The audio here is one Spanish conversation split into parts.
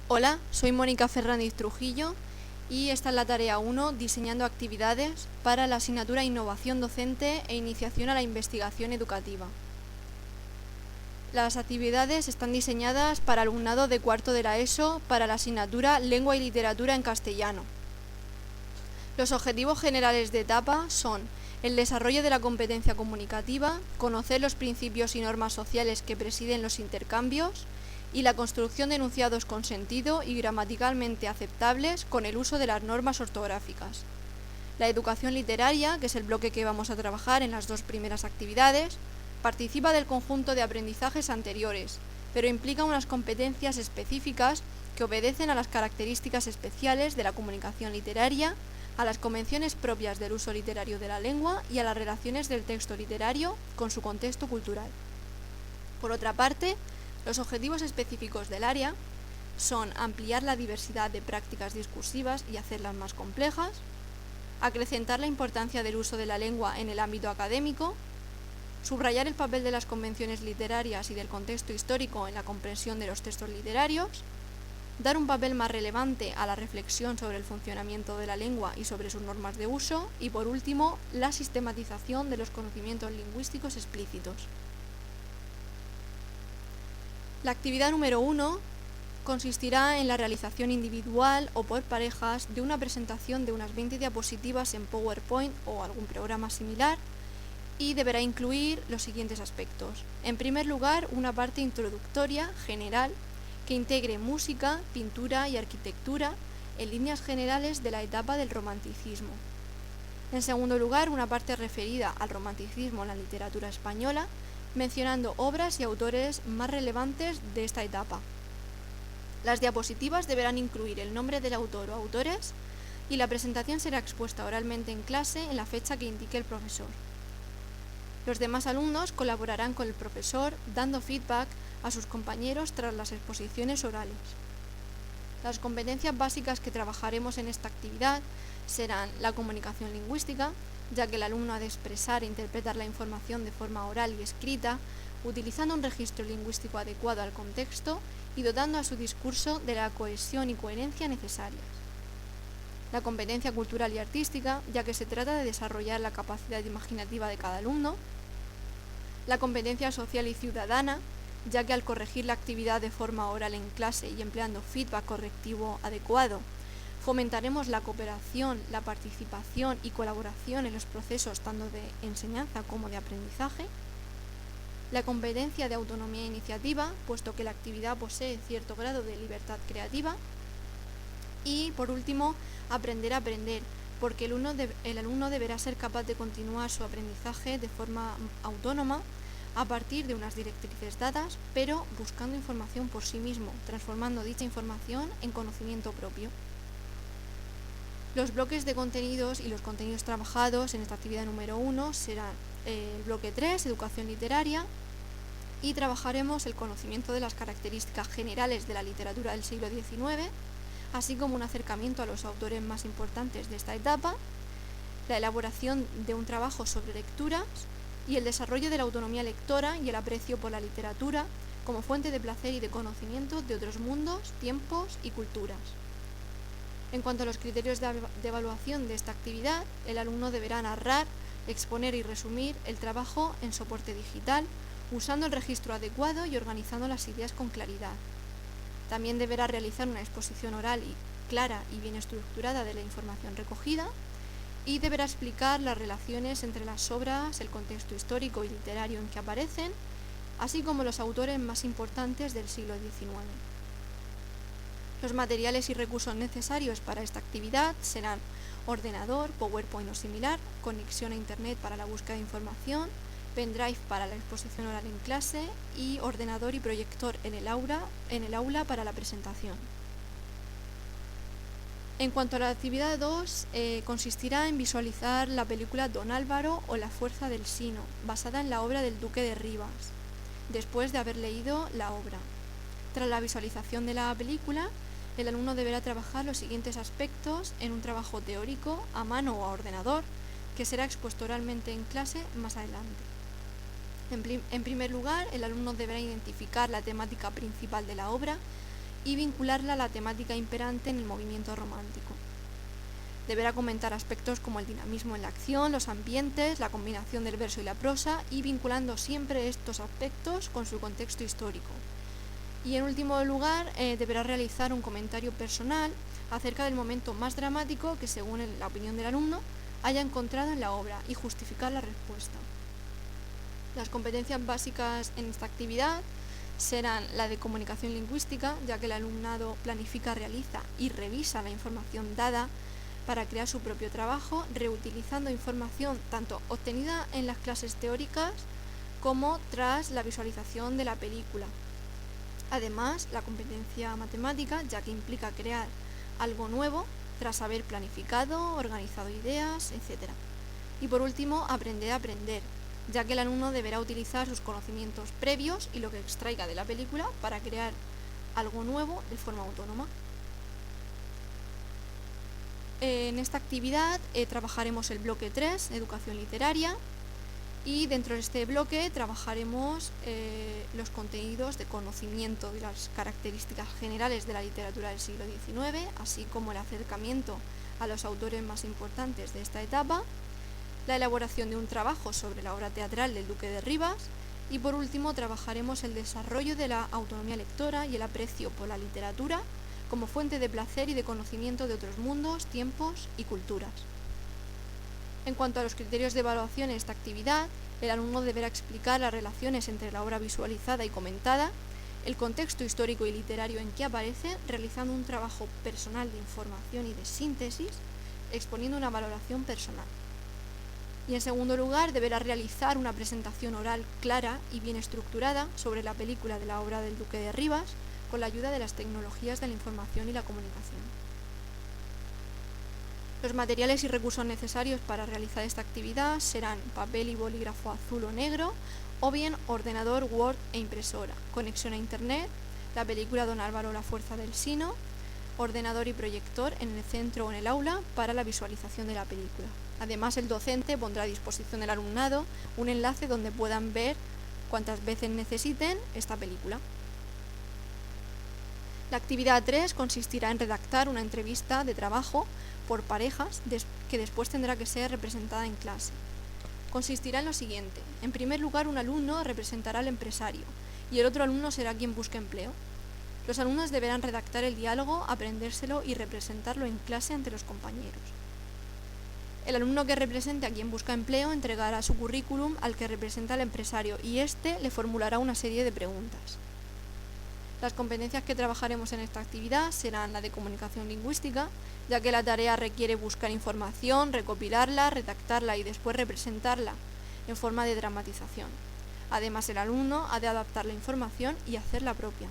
Hola, soy Mónica Fernández Trujillo y esta es la tarea 1, diseñando actividades para la asignatura Innovación Docente e Iniciación a la Investigación Educativa. Las actividades están diseñadas para alumnado de cuarto de la ESO para la asignatura Lengua y Literatura en Castellano. Los objetivos generales de etapa son el desarrollo de la competencia comunicativa, conocer los principios y normas sociales que presiden los intercambios y la construcción de enunciados con sentido y gramaticalmente aceptables con el uso de las normas ortográficas. La educación literaria, que es el bloque que vamos a trabajar en las dos primeras actividades, participa del conjunto de aprendizajes anteriores, pero implica unas competencias específicas que obedecen a las características especiales de la comunicación literaria, a las convenciones propias del uso literario de la lengua y a las relaciones del texto literario con su contexto cultural. Por otra parte, los objetivos específicos del área son ampliar la diversidad de prácticas discursivas y hacerlas más complejas, acrecentar la importancia del uso de la lengua en el ámbito académico, subrayar el papel de las convenciones literarias y del contexto histórico en la comprensión de los textos literarios, dar un papel más relevante a la reflexión sobre el funcionamiento de la lengua y sobre sus normas de uso y, por último, la sistematización de los conocimientos lingüísticos explícitos. La actividad número 1 consistirá en la realización individual o por parejas de una presentación de unas 20 diapositivas en PowerPoint o algún programa similar y deberá incluir los siguientes aspectos. En primer lugar, una parte introductoria general que integre música, pintura y arquitectura en líneas generales de la etapa del romanticismo. En segundo lugar, una parte referida al romanticismo en la literatura española, mencionando obras y autores más relevantes de esta etapa. Las diapositivas deberán incluir el nombre del autor o autores y la presentación será expuesta oralmente en clase en la fecha que indique el profesor. Los demás alumnos colaborarán con el profesor dando feedback a sus compañeros tras las exposiciones orales. Las competencias básicas que trabajaremos en esta actividad serán la comunicación lingüística, ya que el alumno ha de expresar e interpretar la información de forma oral y escrita, utilizando un registro lingüístico adecuado al contexto y dotando a su discurso de la cohesión y coherencia necesarias. La competencia cultural y artística, ya que se trata de desarrollar la capacidad imaginativa de cada alumno. La competencia social y ciudadana, ya que al corregir la actividad de forma oral en clase y empleando feedback correctivo adecuado, fomentaremos la cooperación, la participación y colaboración en los procesos tanto de enseñanza como de aprendizaje. La competencia de autonomía e iniciativa, puesto que la actividad posee cierto grado de libertad creativa. Y, por último, aprender a aprender, porque el alumno deberá ser capaz de continuar su aprendizaje de forma autónoma a partir de unas directrices dadas, pero buscando información por sí mismo, transformando dicha información en conocimiento propio. Los bloques de contenidos y los contenidos trabajados en esta actividad número 1 serán el bloque 3, educación literaria, y trabajaremos el conocimiento de las características generales de la literatura del siglo XIX, así como un acercamiento a los autores más importantes de esta etapa, la elaboración de un trabajo sobre lecturas y el desarrollo de la autonomía lectora y el aprecio por la literatura como fuente de placer y de conocimiento de otros mundos, tiempos y culturas. En cuanto a los criterios de evaluación de esta actividad, el alumno deberá narrar, exponer y resumir el trabajo en soporte digital, usando el registro adecuado y organizando las ideas con claridad. También deberá realizar una exposición oral y clara y bien estructurada de la información recogida y deberá explicar las relaciones entre las obras, el contexto histórico y literario en que aparecen, así como los autores más importantes del siglo XIX. Los materiales y recursos necesarios para esta actividad serán ordenador, PowerPoint o similar, conexión a Internet para la búsqueda de información, pendrive para la exposición oral en clase y ordenador y proyector en el aula para la presentación. En cuanto a la actividad 2, consistirá en visualizar la película Don Álvaro o La fuerza del Sino, basada en la obra del Duque de Rivas, después de haber leído la obra. Tras la visualización de la película, el alumno deberá trabajar los siguientes aspectos en un trabajo teórico a mano o a ordenador, que será expuesto oralmente en clase más adelante. En primer lugar, el alumno deberá identificar la temática principal de la obra y vincularla a la temática imperante en el movimiento romántico. Deberá comentar aspectos como el dinamismo en la acción, los ambientes, la combinación del verso y la prosa, y vinculando siempre estos aspectos con su contexto histórico. Y en último lugar, deberá realizar un comentario personal acerca del momento más dramático que, según la opinión del alumno, haya encontrado en la obra y justificar la respuesta. Las competencias básicas en esta actividad serán la de comunicación lingüística, ya que el alumnado planifica, realiza y revisa la información dada para crear su propio trabajo, reutilizando información tanto obtenida en las clases teóricas como tras la visualización de la película. Además, la competencia matemática, ya que implica crear algo nuevo tras haber planificado, organizado ideas, etc. Y por último, aprender a aprender, ya que el alumno deberá utilizar sus conocimientos previos y lo que extraiga de la película para crear algo nuevo de forma autónoma. En esta actividad trabajaremos el bloque 3, Educación Literaria, y dentro de este bloque trabajaremos los contenidos de conocimiento de las características generales de la literatura del siglo XIX, así como el acercamiento a los autores más importantes de esta etapa, la elaboración de un trabajo sobre la obra teatral del Duque de Rivas, y por último trabajaremos el desarrollo de la autonomía lectora y el aprecio por la literatura como fuente de placer y de conocimiento de otros mundos, tiempos y culturas. En cuanto a los criterios de evaluación en esta actividad, el alumno deberá explicar las relaciones entre la obra visualizada y comentada, el contexto histórico y literario en que aparece, realizando un trabajo personal de información y de síntesis, exponiendo una valoración personal. Y en segundo lugar, deberá realizar una presentación oral clara y bien estructurada sobre la película de la obra del Duque de Rivas, con la ayuda de las tecnologías de la información y la comunicación. Los materiales y recursos necesarios para realizar esta actividad serán papel y bolígrafo azul o negro, o bien ordenador, Word e impresora, conexión a Internet, la película Don Álvaro la fuerza del Sino, ordenador y proyector en el centro o en el aula para la visualización de la película. Además, el docente pondrá a disposición del alumnado un enlace donde puedan ver cuantas veces necesiten esta película. La actividad 3 consistirá en redactar una entrevista de trabajo por parejas que después tendrá que ser representada en clase. Consistirá en lo siguiente: en primer lugar, un alumno representará al empresario y el otro alumno será quien busque empleo. Los alumnos deberán redactar el diálogo, aprendérselo y representarlo en clase ante los compañeros. El alumno que represente a quien busca empleo entregará su currículum al que representa al empresario y éste le formulará una serie de preguntas. Las competencias que trabajaremos en esta actividad serán la de comunicación lingüística, ya que la tarea requiere buscar información, recopilarla, redactarla y después representarla en forma de dramatización. Además, el alumno ha de adaptar la información y hacerla propia.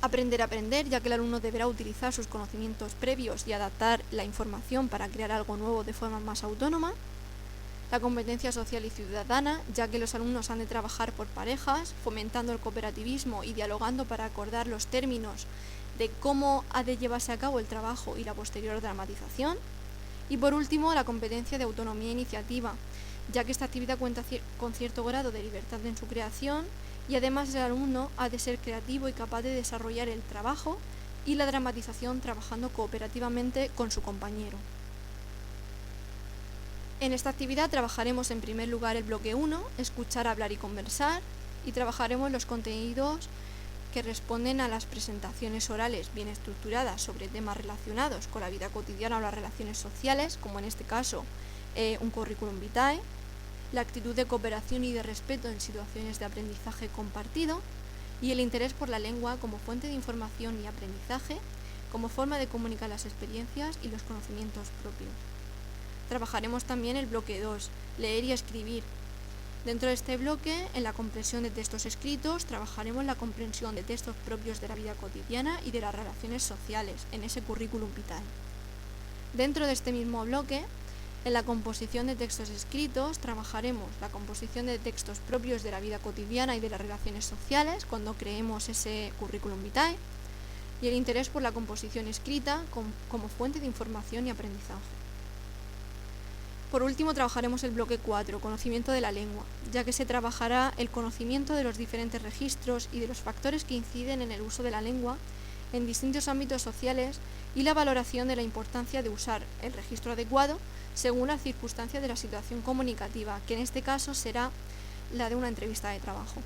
Aprender a aprender, ya que el alumno deberá utilizar sus conocimientos previos y adaptar la información para crear algo nuevo de forma más autónoma. La competencia social y ciudadana, ya que los alumnos han de trabajar por parejas, fomentando el cooperativismo y dialogando para acordar los términos de cómo ha de llevarse a cabo el trabajo y la posterior dramatización. Y por último, la competencia de autonomía e iniciativa, ya que esta actividad cuenta con cierto grado de libertad en su creación y además el alumno ha de ser creativo y capaz de desarrollar el trabajo y la dramatización trabajando cooperativamente con su compañero. En esta actividad trabajaremos en primer lugar el bloque 1, escuchar, hablar y conversar, y trabajaremos los contenidos que responden a las presentaciones orales bien estructuradas sobre temas relacionados con la vida cotidiana o las relaciones sociales, como en este caso un currículum vitae, la actitud de cooperación y de respeto en situaciones de aprendizaje compartido, y el interés por la lengua como fuente de información y aprendizaje, como forma de comunicar las experiencias y los conocimientos propios. Trabajaremos también el bloque 2, leer y escribir. Dentro de este bloque, en la comprensión de textos escritos, trabajaremos la comprensión de textos propios de la vida cotidiana y de las relaciones sociales, en ese currículum vitae. Dentro de este mismo bloque, en la composición de textos escritos, trabajaremos la composición de textos propios de la vida cotidiana y de las relaciones sociales, cuando creemos ese currículum vitae, y el interés por la composición escrita como fuente de información y aprendizaje. Por último, trabajaremos el bloque 4, conocimiento de la lengua, ya que se trabajará el conocimiento de los diferentes registros y de los factores que inciden en el uso de la lengua en distintos ámbitos sociales y la valoración de la importancia de usar el registro adecuado según las circunstancias de la situación comunicativa, que en este caso será la de una entrevista de trabajo.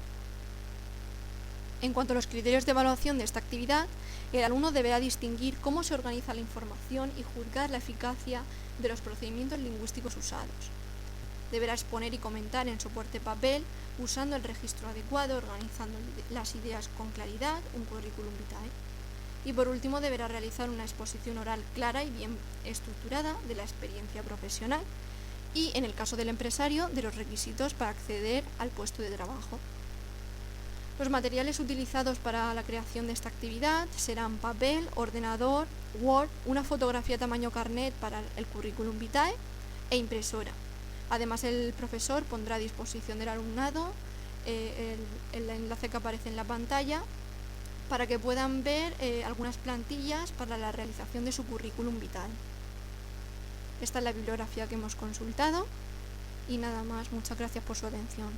En cuanto a los criterios de evaluación de esta actividad, el alumno deberá distinguir cómo se organiza la información y juzgar la eficacia de los procedimientos lingüísticos usados. Deberá exponer y comentar en soporte papel, usando el registro adecuado, organizando las ideas con claridad, un currículum vitae. Y por último, deberá realizar una exposición oral clara y bien estructurada de la experiencia profesional y, en el caso del empresario, de los requisitos para acceder al puesto de trabajo. Los materiales utilizados para la creación de esta actividad serán papel, ordenador, Word, una fotografía tamaño carnet para el currículum vitae e impresora. Además, el profesor pondrá a disposición del alumnado el enlace que aparece en la pantalla para que puedan ver algunas plantillas para la realización de su currículum vitae. Esta es la bibliografía que hemos consultado y nada más. Muchas gracias por su atención.